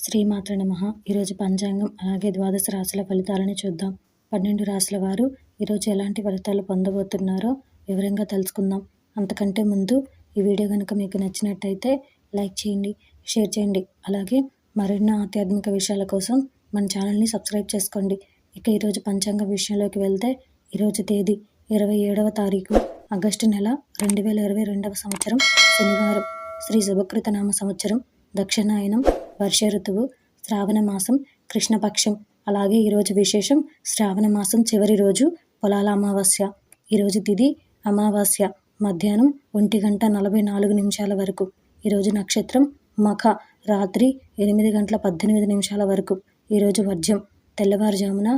శ్రీమాత్ర నమః. ఈరోజు పంచాంగం అలాగే ద్వాదశ రాశుల ఫలితాలను చూద్దాం. 12 రాశుల వారు ఈరోజు ఎలాంటి ఫలితాలు పొందబోతున్నారో వివరంగా తెలుసుకుందాం. అంతకంటే ముందు ఈ వీడియో కనుక మీకు నచ్చినట్టయితే లైక్ చేయండి, షేర్ చేయండి. అలాగే మరెన్నో ఆధ్యాత్మిక విషయాల కోసం మన ఛానల్ని సబ్స్క్రైబ్ చేసుకోండి. ఇక ఈరోజు పంచాంగం విషయంలోకి వెళ్తే ఈరోజు తేదీ 27వ తారీఖు ఆగస్టు నెల 2022వ సంవత్సరం శనివారం. శ్రీ శుభకృత నామ సంవత్సరం, దక్షిణాయనం, వర్ష ఋతువు, శ్రావణ మాసం, కృష్ణపక్షం. అలాగే ఈరోజు విశేషం శ్రావణ మాసం చివరి రోజు పొలాల అమావాస్య. ఈరోజు తిథి అమావాస్య మధ్యాహ్నం 1:44 వరకు. ఈరోజు నక్షత్రం మఖ రాత్రి 8:18 వరకు. ఈరోజు వర్జ్యం తెల్లవారుజామున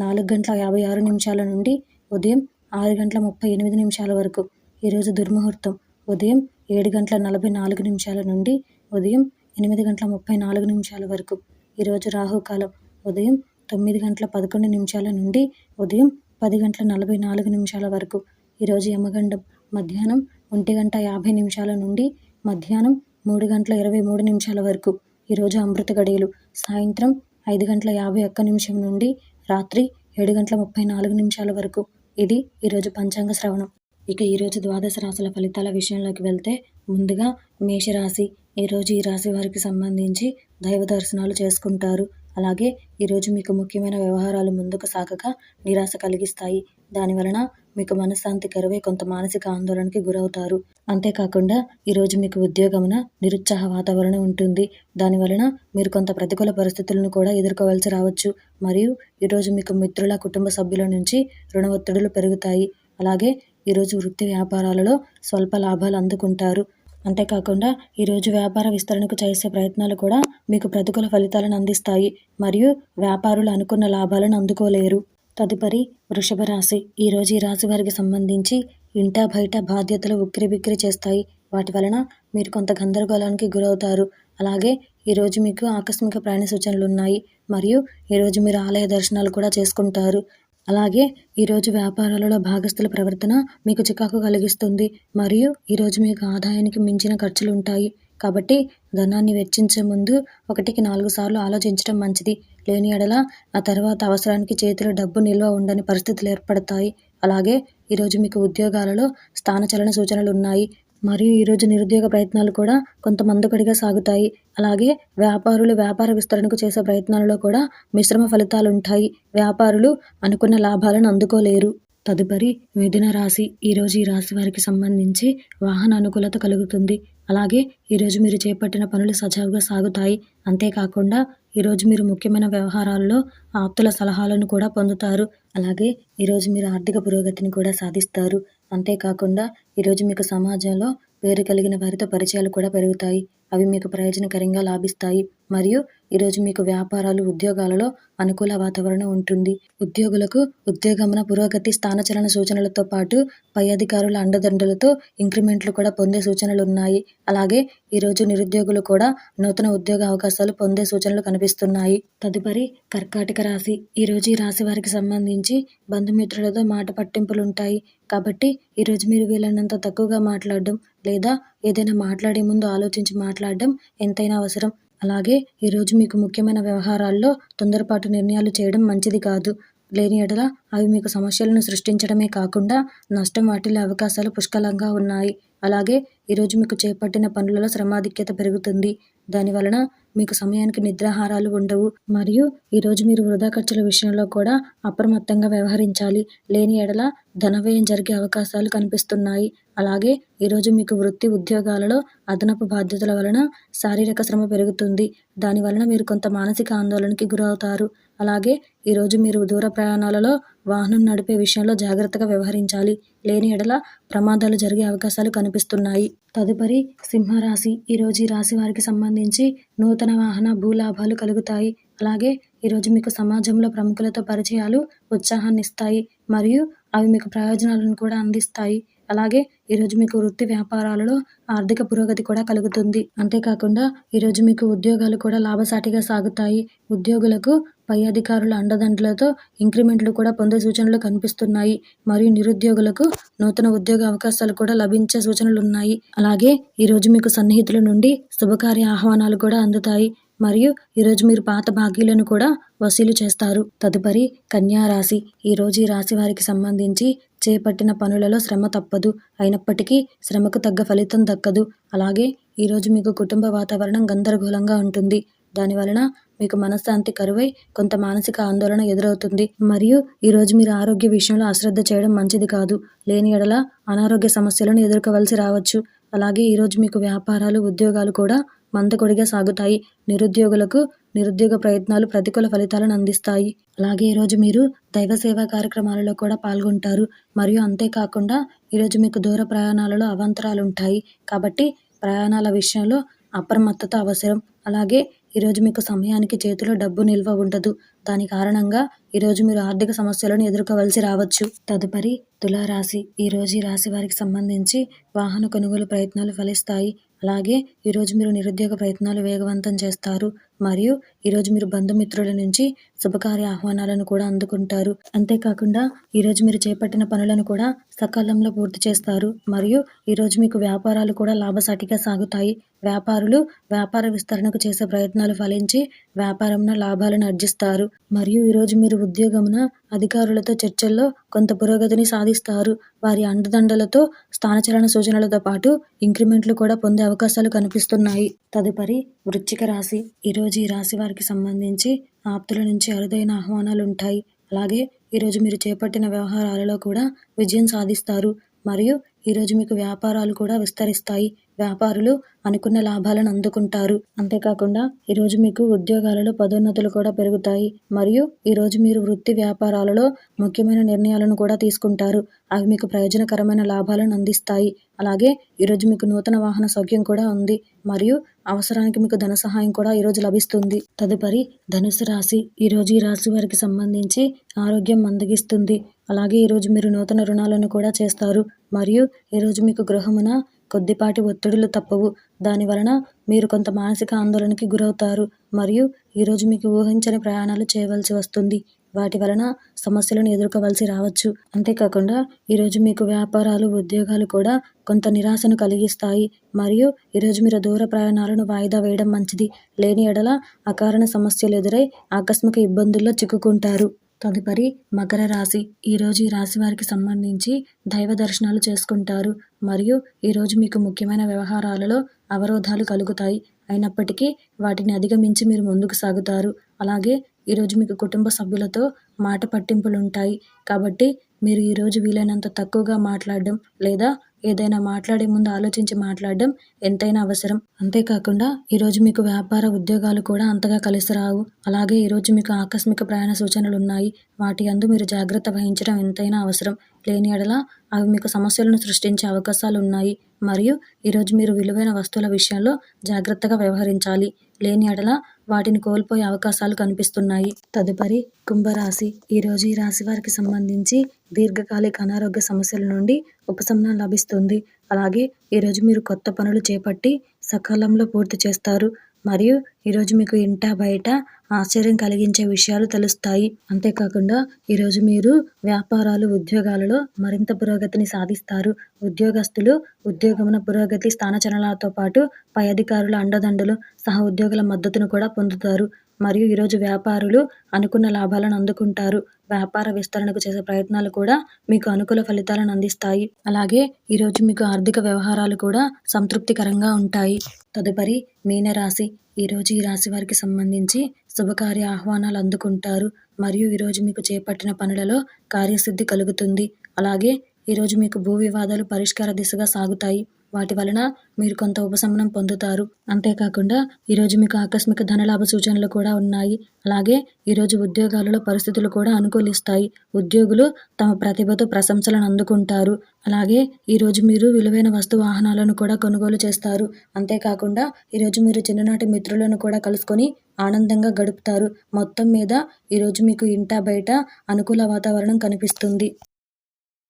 4:56 నుండి ఉదయం 6:38 వరకు. ఈరోజు దుర్ముహూర్తం ఉదయం 7:44 నుండి ఉదయం 8:34 వరకు. ఈరోజు రాహుకాలం ఉదయం 9:11 నుండి ఉదయం 10:44 వరకు. ఈరోజు యమగండం మధ్యాహ్నం 1:50 నుండి మధ్యాహ్నం 3:23 వరకు. ఈరోజు అమృత గడియలు సాయంత్రం 5:51 నుండి రాత్రి 7:34 వరకు. ఇది ఈరోజు పంచాంగ శ్రవణం. ఇక ఈరోజు ద్వాదశ రాశుల ఫలితాల విషయంలోకి వెళ్తే ముందుగా మేషరాశి. ఈరోజు ఈ రాశి వారికి సంబంధించి దైవ దర్శనాలు చేసుకుంటారు. అలాగే ఈరోజు మీకు ముఖ్యమైన వ్యవహారాలు ముందుకు సాగక నిరాశ కలిగిస్తాయి. దానివలన మీకు మనశ్శాంతి కరువై కొంత మానసిక ఆందోళనకి గురవుతారు. అంతేకాకుండా ఈరోజు మీకు ఉద్యోగమున నిరుత్సాహ వాతావరణం ఉంటుంది. దానివలన మీరు కొంత ప్రతికూల పరిస్థితులను కూడా ఎదుర్కోవాల్సి రావచ్చు. మరియు ఈరోజు మీకు మిత్రుల, కుటుంబ సభ్యుల నుంచి రుణ ఒత్తిడులు పెరుగుతాయి. అలాగే ఈరోజు వృత్తి వ్యాపారాలలో స్వల్ప లాభాలు అందుకుంటారు. అంతేకాకుండా ఈరోజు వ్యాపార విస్తరణకు చేసే ప్రయత్నాలు కూడా మీకు ప్రతికూల ఫలితాలను అందిస్తాయి మరియు వ్యాపారులు అనుకున్న లాభాలను అందుకోలేరు. తదుపరి వృషభ రాశి. ఈరోజు ఈ రాశి వారికి సంబంధించి ఇంటా బయట బాధ్యతలు ఉక్కిరిబిక్కిరి చేస్తాయి. వాటి వలన మీరు కొంత గందరగోళానికి గురవుతారు. అలాగే ఈరోజు మీకు ఆకస్మిక ప్రయాణ సూచనలు ఉన్నాయి మరియు ఈరోజు మీరు ఆలయ దర్శనాలు కూడా చేసుకుంటారు. అలాగే ఈరోజు వ్యాపారాలలో భాగస్థుల ప్రవర్తన మీకు చికాకు కలిగిస్తుంది మరియు ఈరోజు మీకు ఆదాయానికి మించిన ఖర్చులు ఉంటాయి. కాబట్టి ధనాన్ని వెచ్చించే ముందు 1-4 సార్లు ఆలోచించడం మంచిది. లేని ఎడల ఆ తర్వాత అవసరానికి చేతిలో డబ్బు నిల్వ ఉండని పరిస్థితులు ఏర్పడతాయి. అలాగే ఈరోజు మీకు ఉద్యోగాలలో స్థానచలన సూచనలు ఉన్నాయి మరియు ఈరోజు నిరుద్యోగ ప్రయత్నాలు కూడా కొంత మందకొడిగా సాగుతాయి. అలాగే వ్యాపారులు వ్యాపార విస్తరణకు చేసే ప్రయత్నాలలో కూడా మిశ్రమ ఫలితాలు ఉంటాయి. వ్యాపారులు అనుకున్న లాభాలను అందుకోలేరు. తదుపరి మిథున రాశి. ఈరోజు ఈ రాశి వారికి సంబంధించి వాహన అనుకూలత కలుగుతుంది. అలాగే ఈరోజు మీరు చేపట్టిన పనులు సజావుగా సాగుతాయి. అంతేకాకుండా ఈరోజు మీరు ముఖ్యమైన వ్యవహారాల్లో ఆప్తుల సలహాలను కూడా పొందుతారు. అలాగే ఈరోజు మీరు ఆర్థిక పురోగతిని కూడా సాధిస్తారు. అంతేకాకుండా ఈరోజు మీకు సమాజంలో పేరు కలిగిన వారితో పరిచయాలు కూడా పెరుగుతాయి. అవి మీకు ప్రయోజనకరంగా లాభిస్తాయి మరియు ఈరోజు మీకు వ్యాపారాలు, ఉద్యోగాలలో అనుకూల వాతావరణం ఉంటుంది. ఉద్యోగులకు ఉద్యోగమున పురోగతి, స్థానచలన సూచనలతో పాటు పై అధికారుల అండదండలతో ఇంక్రిమెంట్లు కూడా పొందే సూచనలు ఉన్నాయి. అలాగే ఈరోజు నిరుద్యోగులు కూడా నూతన ఉద్యోగ అవకాశాలు పొందే సూచనలు కనిపిస్తున్నాయి. తదుపరి కర్కాటక రాశి. ఈరోజు ఈ రాశి వారికి సంబంధించి బంధుమిత్రులతో మాట పట్టింపులు ఉంటాయి. కాబట్టి ఈరోజు మీరు వీలైనంత తక్కువగా మాట్లాడడం లేదా ఏదైనా మాట్లాడే ముందు ఆలోచించి మాట్లాడడం ఎంతైనా అవసరం. అలాగే ఈరోజు మీకు ముఖ్యమైన వ్యవహారాల్లో తొందరపాటు నిర్ణయాలు చేయడం మంచిది కాదు. లేని ఎడల అవి మీకు సమస్యలను సృష్టించడమే కాకుండా నష్టం వాటిల్లే అవకాశాలు పుష్కలంగా ఉన్నాయి. అలాగే ఈరోజు మీకు చేపట్టిన పనులలో శ్రమాధిక్యత పెరుగుతుంది. దానివలన మీకు సమయానికి నిద్రాహారాలు ఉండవు మరియు ఈరోజు మీరు వృధా ఖర్చుల విషయంలో కూడా అప్రమత్తంగా వ్యవహరించాలి. లేని ఎడల ధనవ్యయం జరిగే అవకాశాలు కనిపిస్తున్నాయి. అలాగే ఈరోజు మీకు వృత్తి, ఉద్యోగాలలో అదనపు బాధ్యతల వలన శారీరక శ్రమ పెరుగుతుంది. దానివలన మీరు కొంత మానసిక ఆందోళనకి గురవుతారు. అలాగే ఈరోజు మీరు దూర ప్రయాణాలలో వాహనం నడిపే విషయంలో జాగ్రత్తగా వ్యవహరించాలి. లేని ఎడల ప్రమాదాలు జరిగే అవకాశాలు కనిపిస్తున్నాయి. తదుపరి సింహరాశి. ఈరోజు ఈ రాశి వారికి సంబంధించి నూతన వాహన, భూలాభాలు కలుగుతాయి. అలాగే ఈరోజు మీకు సమాజంలో ప్రముఖులతో పరిచయాలు ఉత్సాహాన్ని ఇస్తాయి మరియు అవి మీకు ప్రయోజనాలను కూడా అందిస్తాయి. అలాగే ఈరోజు మీకు వృత్తి వ్యాపారాలలో ఆర్థిక పురోగతి కూడా కలుగుతుంది. అంతేకాకుండా ఈరోజు మీకు ఉద్యోగాలు కూడా లాభసాటిగా సాగుతాయి. ఉద్యోగులకు పై అధికారుల అండదండలతో ఇంక్రిమెంట్లు కూడా పొందే సూచనలు కనిపిస్తున్నాయి మరియు నిరుద్యోగులకు నూతన ఉద్యోగ అవకాశాలు కూడా లభించే సూచనలు ఉన్నాయి. అలాగే ఈరోజు మీకు సన్నిహితుల నుండి శుభకార్య ఆహ్వానాలు కూడా అందుతాయి. మరియు ఈరోజు మీరు పాత బాకీలను కూడా వసూలు చేస్తారు. తదుపరి కన్యా రాశి. ఈరోజు ఈ రాశి వారికి సంబంధించి చేపట్టిన పనులలో శ్రమ తప్పదు. అయినప్పటికీ శ్రమకు తగ్గ ఫలితం దక్కదు. అలాగే ఈరోజు మీకు కుటుంబ వాతావరణం గందరగోళంగా ఉంటుంది. దానివలన మీకు మనశ్శాంతి కరువై కొంత మానసిక ఆందోళన ఎదురవుతుంది. మరియు ఈరోజు మీరు ఆరోగ్య విషయంలో అశ్రద్ధ చేయడం మంచిది కాదు. లేని ఎడల అనారోగ్య సమస్యలను ఎదుర్కోవలసి రావచ్చు. అలాగే ఈరోజు మీకు వ్యాపారాలు, ఉద్యోగాలు కూడా మందకొడిగా సాగుతాయి. నిరుద్యోగులకు నిరుద్యోగ ప్రయత్నాలు ప్రతికూల ఫలితాలను అందిస్తాయి. అలాగే ఈరోజు మీరు దైవ సేవా కార్యక్రమాలలో కూడా పాల్గొంటారు. మరియు అంతేకాకుండా ఈరోజు మీకు దూర ప్రయాణాలలో అవాంతరాలు ఉంటాయి. కాబట్టి ప్రయాణాల విషయంలో అప్రమత్తత అవసరం. అలాగే ఈరోజు మీకు సమయానికి చేతిలో డబ్బు నిల్వ ఉండదు. దాని కారణంగా ఈరోజు మీరు ఆర్థిక సమస్యలను ఎదుర్కోవలసి రావచ్చు. తదుపరి తులారాశి. ఈరోజు ఈ రాశి వారికి సంబంధించి వాహన కొనుగోలు ప్రయత్నాలు ఫలిస్తాయి. అలాగే ఈరోజు మీరు నిరుద్యోగ ప్రయత్నాలు వేగవంతం చేస్తారు. మరియు ఈరోజు మీరు బంధుమిత్రుల నుంచి శుభకార్య ఆహ్వానాలను కూడా అందుకుంటారు. అంతేకాకుండా ఈరోజు మీరు చేపట్టిన పనులను కూడా సకాలంలో పూర్తి చేస్తారు. మరియు ఈరోజు మీకు వ్యాపారాలు కూడా లాభసాటిగా సాగుతాయి. వ్యాపారులు వ్యాపార విస్తరణకు చేసే ప్రయత్నాలు ఫలించి వ్యాపారంలో లాభాలను ఆర్జిస్తారు. మరియు ఈరోజు మీరు ఉద్యోగమున అధికారులతో చర్చల్లో కొంత పురోగతిని సాధిస్తారు. వారి అండదండలతో స్థానచలన సూచనలతో పాటు ఇంక్రిమెంట్లు కూడా పొందే అవకాశాలు కనిపిస్తున్నాయి. తదుపరి వృశ్చిక రాశి. ఈరోజు ఈ రాశి వారికి సంబంధించి ఆప్తుల నుంచి అరుదైన ఆహ్వానాలు ఉంటాయి. అలాగే ఈరోజు మీరు చేపట్టిన వ్యవహారాలలో కూడా విజయం సాధిస్తారు. మరియు ఈరోజు మీకు వ్యాపారాలు కూడా విస్తరిస్తాయి. వ్యాపారులు అనుకున్న లాభాలను అందుకుంటారు. అంతేకాకుండా ఈరోజు మీకు ఉద్యోగాలలో పదోన్నతులు కూడా పెరుగుతాయి. మరియు ఈరోజు మీరు వృత్తి వ్యాపారాలలో ముఖ్యమైన నిర్ణయాలను కూడా తీసుకుంటారు. అవి మీకు ప్రయోజనకరమైన లాభాలను అందిస్తాయి. అలాగే ఈరోజు మీకు నూతన వాహన సౌఖ్యం కూడా ఉంది. మరియు అవసరానికి మీకు ధన సహాయం కూడా ఈరోజు లభిస్తుంది. తదుపరి ధనుసు రాశి. ఈరోజు ఈ రాశి వారికి సంబంధించి ఆరోగ్యం మందగిస్తుంది. అలాగే ఈరోజు మీరు నూతన రుణాలను కూడా చేస్తారు. మరియు ఈరోజు మీకు గృహమున కొద్దిపాటి ఒత్తిడులు తప్పవు. దాని వలన మీరు కొంత మానసిక ఆందోళనకి గురవుతారు. మరియు ఈరోజు మీకు ఊహించని ప్రయాణాలు చేయవలసి వస్తుంది. వాటి వలన సమస్యలను ఎదుర్కోవలసి రావచ్చు. అంతేకాకుండా ఈరోజు మీకు వ్యాపారాలు, ఉద్యోగాలు కూడా కొంత నిరాశను కలిగిస్తాయి. మరియు ఈరోజు మీరు దూర ప్రయాణాలను వాయిదా వేయడం మంచిది. లేని ఎడల అకారణ సమస్యలు ఎదురై ఆకస్మిక ఇబ్బందుల్లో చిక్కుకుంటారు. తదుపరి మకర రాశి. ఈరోజు ఈ రాశి వారికి సంబంధించి దైవ దర్శనాలు చేసుకుంటారు. మరియు ఈరోజు మీకు ముఖ్యమైన వ్యవహారాలలో అవరోధాలు కలుగుతాయి. అయినప్పటికీ వాటిని అధిగమించి మీరు ముందుకు సాగుతారు. అలాగే ఈరోజు మీకు కుటుంబ సభ్యులతో మాట పట్టింపులు ఉంటాయి. కాబట్టి మీరు ఈరోజు వీలైనంత తక్కువగా మాట్లాడడం లేదా ఏదైనా మాట్లాడే ముందు ఆలోచించి మాట్లాడడం ఎంతైనా అవసరం. అంతేకాకుండా ఈరోజు మీకు వ్యాపార, ఉద్యోగాలు కూడా అంతగా కలిసి రావు. అలాగే ఈరోజు మీకు ఆకస్మిక ప్రయాణ సూచనలు ఉన్నాయి. వాటి యందు మీరు జాగ్రత్త వహించడం ఎంతైనా అవసరం. లేని ఎడల అవి మీకు సమస్యలను సృష్టించే అవకాశాలు ఉన్నాయి. మరియు ఈరోజు మీరు విలువైన వస్తువుల విషయంలో జాగ్రత్తగా వ్యవహరించాలి. లేని ఎడల వాటిని కోల్పోయే అవకాశాలు కనిపిస్తున్నాయి. తదుపరి కుంభరాశి. ఈరోజు ఈ రాశి వారికి సంబంధించి దీర్ఘకాలిక అనారోగ్య సమస్యల నుండి ఉపశమనం లభిస్తుంది. అలాగే ఈరోజు మీరు కొత్త పనులు చేపట్టి సకాలంలో పూర్తి చేస్తారు. మరియు ఈరోజు మీకు ఇంట బయట ఆశ్చర్యం కలిగించే విషయాలు తెలుస్తాయి. అంతేకాకుండా ఈరోజు మీరు వ్యాపారాలు, ఉద్యోగాలలో మరింత పురోగతిని సాధిస్తారు. ఉద్యోగస్తులు ఉద్యోగమున పురోగతి, స్థానచలనాలతో పాటు పై అధికారుల అండదండలు, సహ ఉద్యోగుల మద్దతును కూడా పొందుతారు. మరియు ఈరోజు వ్యాపారులు అనుకున్న లాభాలను అందుకుంటారు. వ్యాపార విస్తరణకు చేసే ప్రయత్నాలు కూడా మీకు అనుకూల ఫలితాలను అందిస్తాయి. అలాగే ఈరోజు మీకు ఆర్థిక వ్యవహారాలు కూడా సంతృప్తికరంగా ఉంటాయి. తదుపరి మీనరాశి. ఈరోజు ఈ రాశి వారికి సంబంధించి శుభకార్య ఆహ్వానాలు అందుకుంటారు. మరియు ఈరోజు మీకు చేపట్టిన పనులలో కార్యసిద్ధి కలుగుతుంది. అలాగే ఈరోజు మీకు భూ వివాదాలు పరిష్కార దిశగా సాగుతాయి. వాటి వలన మీరు కొంత ఉపశమనం పొందుతారు. అంతేకాకుండా ఈరోజు మీకు ఆకస్మిక ధనలాభ సూచనలు కూడా ఉన్నాయి. అలాగే ఈరోజు ఉద్యోగాలలో పరిస్థితులు కూడా అనుకూలిస్తాయి. ఉద్యోగులు తమ ప్రతిభతో ప్రశంసలను అందుకుంటారు. అలాగే ఈరోజు మీరు విలువైన వస్తు వాహనాలను కూడా కొనుగోలు చేస్తారు. అంతేకాకుండా ఈరోజు మీరు చిన్ననాటి మిత్రులను కూడా కలుసుకొని ఆనందంగా గడుపుతారు. మొత్తం మీద ఈరోజు మీకు ఇంట బయట అనుకూల వాతావరణం కనిపిస్తుంది.